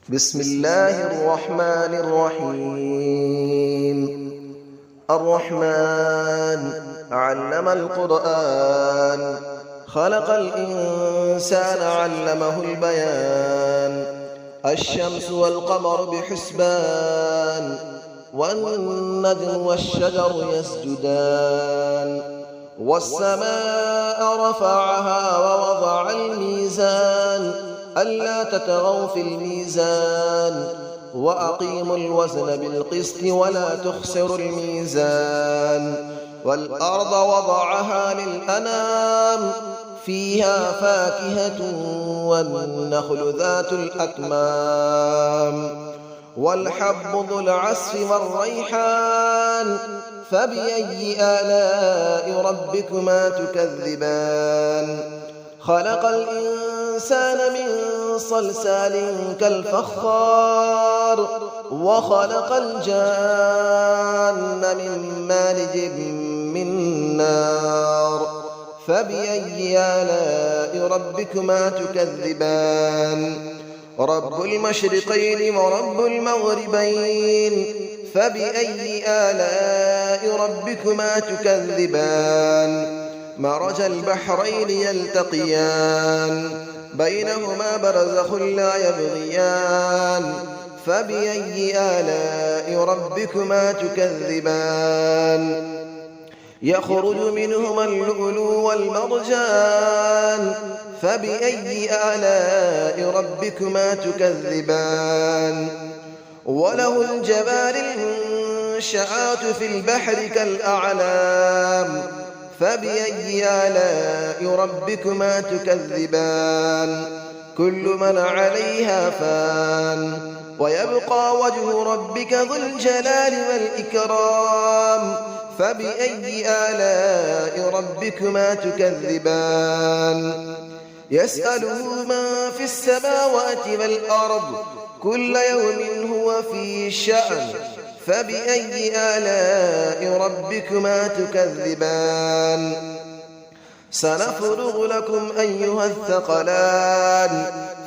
بسم الله الرحمن الرحيم. الرحمن علم القرآن، خلق الإنسان علمه البيان. الشمس والقمر بحسبان، والنجم والشجر يسجدان. والسماء رفعها ووضع الميزان، ألا تطغوا في الميزان، وأقيموا الوزن بالقسط ولا تخسروا الميزان. والأرض وضعها للأنام، فيها فاكهة والنخل ذات الأكمام. والحب ذو العصف والريحان، فبأي آلاء ربكما تكذبان. خلق الإنسان من صلصال كالفخار، وخلق الجان من مارج من نار. فبأي آلاء ربكما تكذبان. رب المشرقين ورب المغربين، فبأي آلاء ربكما تكذبان. مرج البحرين يلتقيان، بينهما برزخ لا يبغيان. فبأي آلاء ربكما تكذبان. يخرج منهما اللؤلؤ والمرجان، فبأي آلاء ربكما تكذبان. وله الجوار المنشآت في البحر كالأعلام، فبأي آلاء ربكما تكذبان. كل من عليها فان، ويبقى وجه ربك ذو الجلال والإكرام. فبأي آلاء ربكما تكذبان. يسأله من في السماوات والأرض، كل يوم هو في شأن. فبأي آلاء ربكما تكذبان. سنفرغ لكم أيها الثقلان،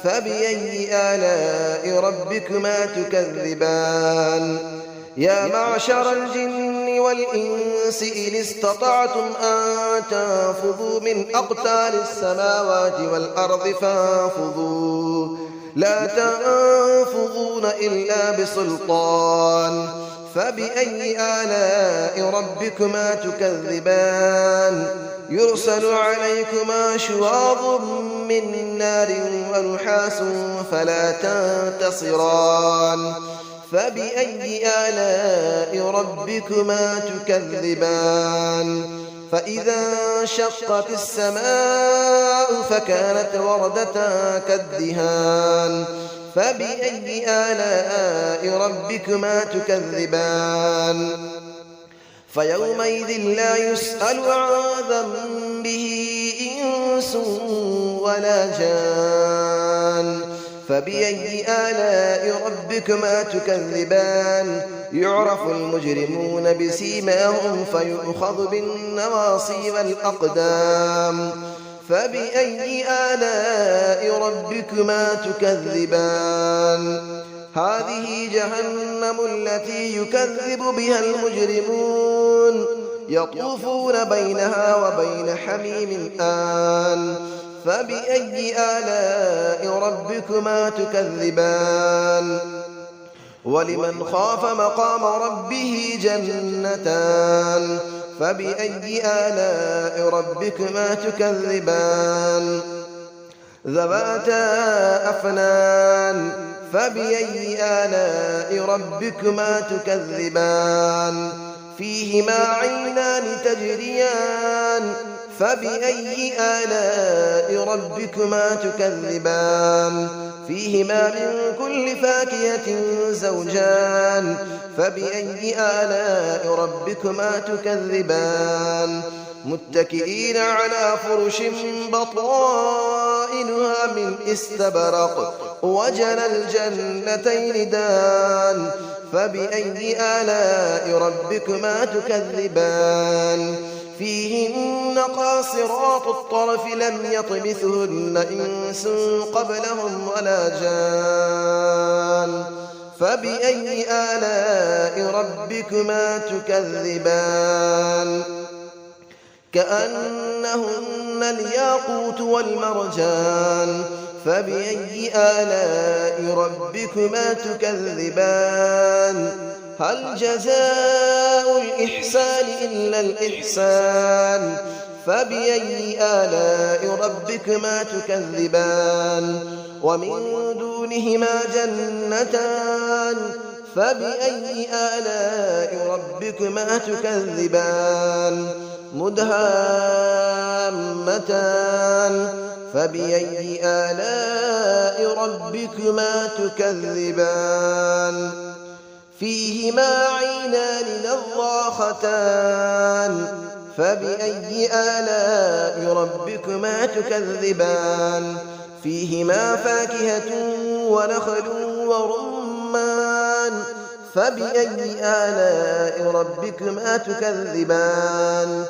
فبأي آلاء ربكما تكذبان. يا معشر الجن والإنس إن استطعتم أن تنفذوا من أقطار السماوات والأرض فانفذوا، لا تنفذون إلا بسلطان. فبأي آلاء ربكما تكذبان. يرسل عليكما شواظ من نار ونحاس فلا تنتصران. فبأي آلاء ربكما تكذبان. فإذا انشقت السماء فكانت وردة كالدهان. فبأي آلاء ربكما تكذبان. فيومئذ لا يسأل عن ذنبه إنس ولا جان. فبأي آلاء ربكما تكذبان. يعرف المجرمون بسيماهم فيؤخذ بالنواصي والأقدام. فبأي آلاء ربكما تكذبان. هذه جهنم التي يكذب بها المجرمون، يطوفون بينها وبين حميم آن. فبأي آلاء ربكما تكذبان. ولمن خاف مقام ربه جنتان. فبأي آلاء ربكما تكذبان. ذواتا أفنان. فبأي آلاء ربكما تكذبان. فيهما عينان تجريان. فبأي آلاء ربكما تكذبان. فيهما من كل فاكهة زوجان. فبأي آلاء ربكما تكذبان. متكئين على فرش بطائنها من استبرق، وجنى الجنتين دان. فبأي آلاء ربكما تكذبان. فيهن قاصرات الطرف لم يطمثهن إنس قبلهم ولا جان. فبأي آلاء ربكما تكذبان كأنهن الياقوت والمرجان فبأي آلاء ربكما تكذبان هل جزاء الإحسان إلا الإحسان فبأي آلاء ربكما تكذبان ومن دونهما جنتان فبأي آلاء ربكما تكذبان مدهامتان فبأي آلاء ربكما تكذبان فيهما عينان نضاختان فبأي آلاء ربكما تكذبان فيهما فاكهة ونخل ورمان فبأي آلاء ربكما تكذبان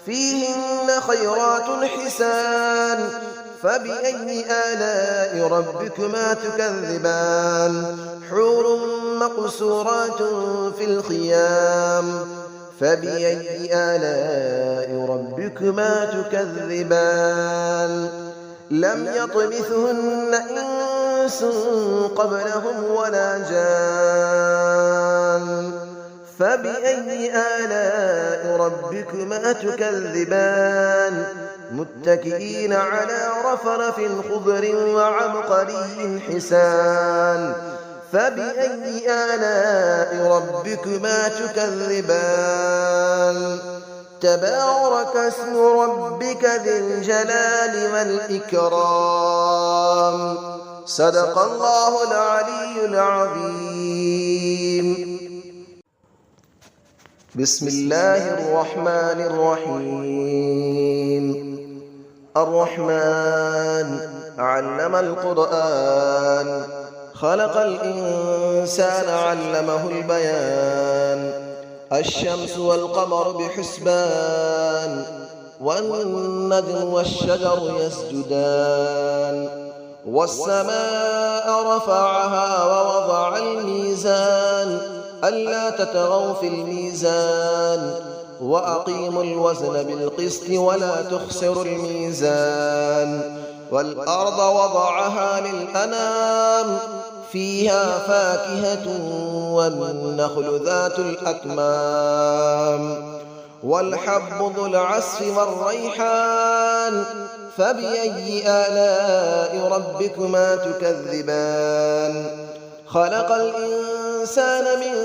فيهن خيرات حسان فبأي آلاء ربكما تكذبان حور مقصورات في الخيام فبأي آلاء ربكما تكذبان لم يطمثهن إنس قبلهم ولا جان فبأي آلاء ربكما تكذبان متكئين على رفرف خضر وعبقري حسان فبأي آلاء ربكما تكذبان تبارك اسم ربك ذي الجلال والإكرام صدق الله العلي العظيم بسم الله الرحمن الرحيم الرحمن علم القرآن خلق الإنسان علمه البيان الشمس والقمر بحسبان والنجم والشجر يسجدان والسماء رفعها ووضع الميزان ألا تطغوا في الميزان وأقيموا الوزن بالقسط ولا تخسروا الميزان والأرض وضعها للأنام فيها فاكهة والنخل ذات الأكمام والحب ذو العصف والريحان فبأي آلاء ربكما تكذبان خلق الإنسان من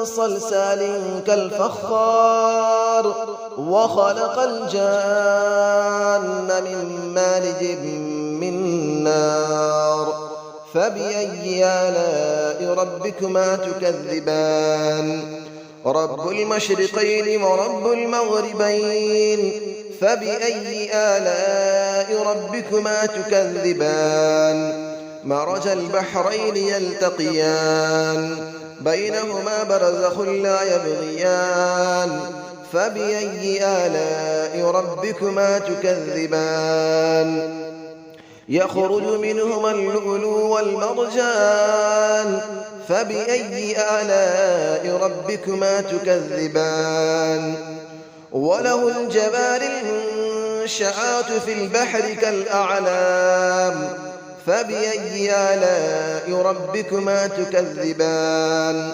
صلصال كالفخار وخلق الجان من مارج من نار فبأي آلاء ربكما تكذبان رب المشرقين ورب المغربين فبأي آلاء ربكما تكذبان مرج البحرين يلتقيان بينهما برزخ لا يبغيان فبأي آلاء ربكما تكذبان يخرج منهما اللؤلؤ والمرجان فبأي آلاء ربكما تكذبان وله الجبال المنشآت في البحر كالأعلام فبأي آلاء ربكما تكذبان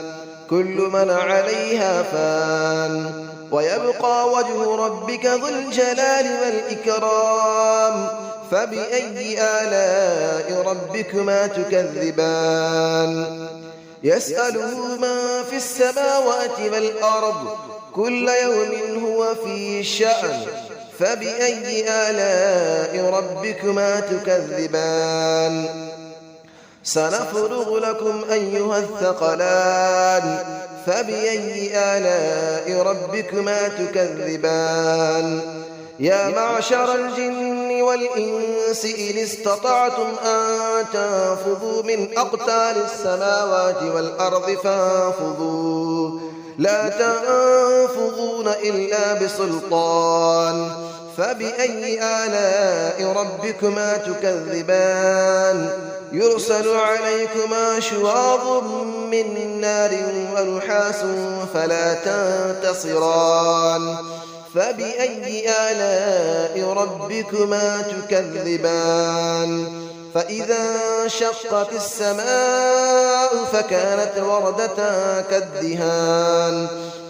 كل من عليها فان ويبقى وجه ربك ذو الجلال والإكرام فبأي آلاء ربكما تكذبان يسأله من في السماوات والأرض كل يوم هو في شأن فبأي آلاء ربكما تكذبان سنفرغ لكم أيها الثقلان فبأي آلاء ربكما تكذبان يا معشر الجن والإنس إن استطعتم أن تنفذوا من أقطار السماوات والأرض فانفذوا لا تنفذون إلا بسلطان فبأي آلاء ربكما تكذبان يرسل عليكما شواظ من نار ونحاس فلا تنتصران فبأي آلاء ربكما تكذبان فإذا انشقت السماء فكانت وردة كالدهان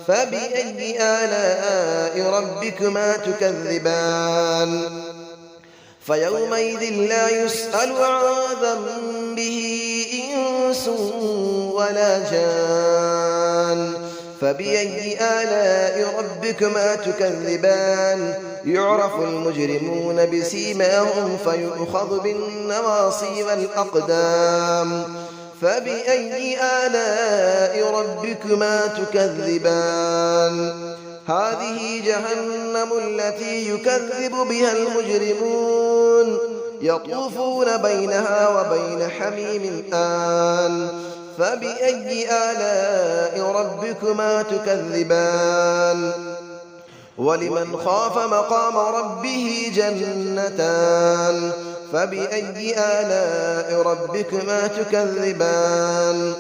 فبأي آلاء ربكما تكذبان فيومئذ لا يسأل عن ذنبه إنس ولا جان فبأي آلاء ربكما تكذبان يعرف المجرمون بسيماهم فيؤخذ بالنواصي والأقدام فبأي آلاء ربكما تكذبان هذه جهنم التي يكذب بها المجرمون يطوفون بينها وبين حميم آن فبأي آلاء ربكما تكذبان ولمن خاف مقام ربه جنتان فبأي آلاء ربكما تكذبان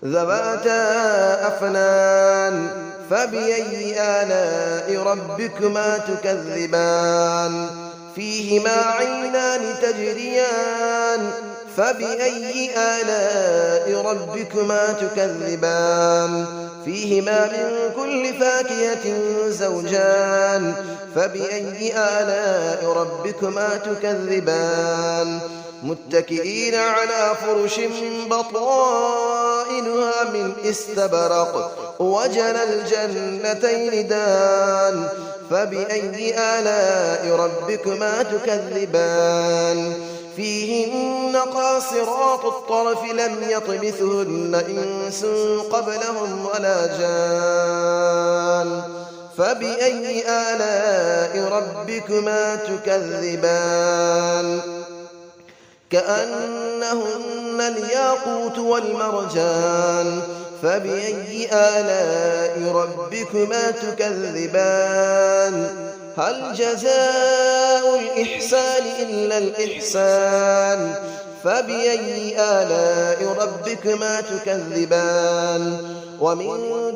ذواتا أفنان فبأي آلاء ربكما تكذبان فيهما عينان تجريان فبأي آلاء ربكما تكذبان فيهما من كل فاكهة زوجان فبأي آلاء ربكما تكذبان متكئين على فرش بطائنها من استبرق وجنى الجنتين دان فبأي آلاء ربكما تكذبان فيهن قاصرات الطرف لم يطمثهن إنس قبلهم ولا جان فبأي آلاء ربكما تكذبان كأنهن الياقوت والمرجان فبأي آلاء ربكما تكذبان هل جزاء الإحسان إلا الإحسان فبأي آلاء ربكما تكذبان ومن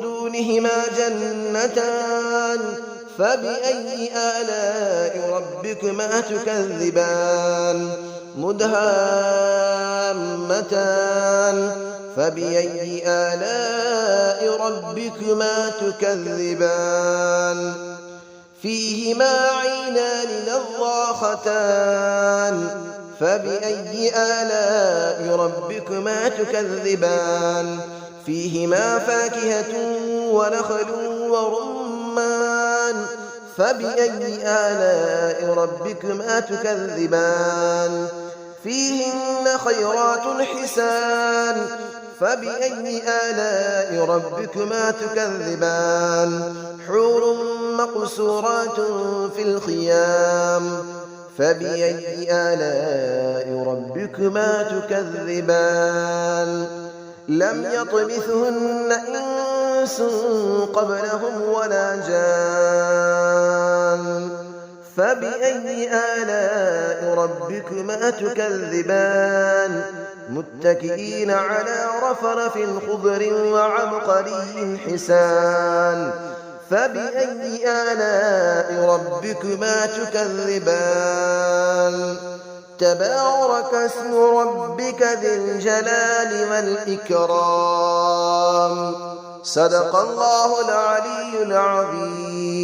دونهما جنتان فبأي آلاء ربكما تكذبان مدهامتان فبأي آلاء ربكما تكذبان فيهما عينان نضاختان فبأي آلاء ربكما تكذبان فيهما فاكهة ونخل ورمان فبأي آلاء ربكما تكذبان فيهن خيرات حسان فبأي آلاء ربكما تكذبان حور مقصورات في الخيام فبأي آلاء ربكما تكذبان لم يطمثهن إنس قبلهم ولا جان فبأي آلاء ربكما تكذبان متكئين على رفرف خضر وعبقري حسان فبأي آلاء ربكما تكذبان تبارك اسم ربك ذي الجلال والإكرام صدق الله العلي العظيم.